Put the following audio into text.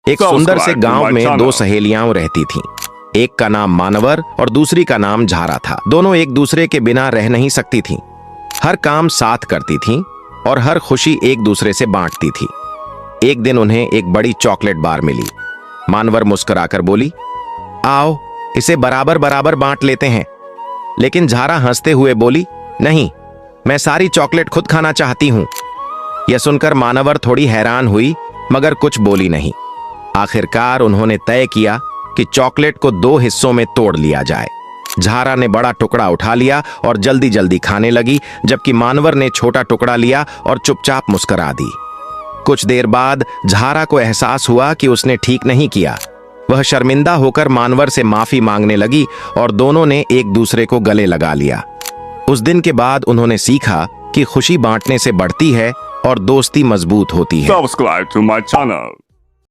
एक सुंदर से गांव में दो सहेलियां रहती थीं। एक का नाम मानवर और दूसरी का नाम झारा था। दोनों एक दूसरे के बिना रह नहीं सकती थीं। हर काम साथ करती थीं और हर खुशी एक दूसरे से बांटती थी। एक दिन उन्हें एक बड़ी चॉकलेट बार मिली। मानवर मुस्कुराकर बोली, आओ इसे बराबर बराबर बांट लेते हैं। लेकिन झारा हंसते हुए बोली, नहीं, मैं सारी चॉकलेट खुद खाना चाहती हूं। यह सुनकर मानवर थोड़ी हैरान हुई, मगर कुछ बोली नहीं। आखिरकार उन्होंने तय किया कि चॉकलेट को दो हिस्सों में तोड़ लिया जाए। झारा ने बड़ा टुकड़ा उठा लिया और जल्दी जल्दी खाने लगी, जबकि मानवर ने छोटा टुकड़ा लिया और चुपचाप मुस्कुरा दी। कुछ देर बाद झारा को एहसास हुआ कि उसने ठीक नहीं किया। वह शर्मिंदा होकर मानवर से माफी मांगने लगी और दोनों ने एक दूसरे को गले लगा लिया। उस दिन के बाद उन्होंने सीखा कि खुशी बांटने से बढ़ती है और दोस्ती मजबूत होती है। Subscribe to my channel.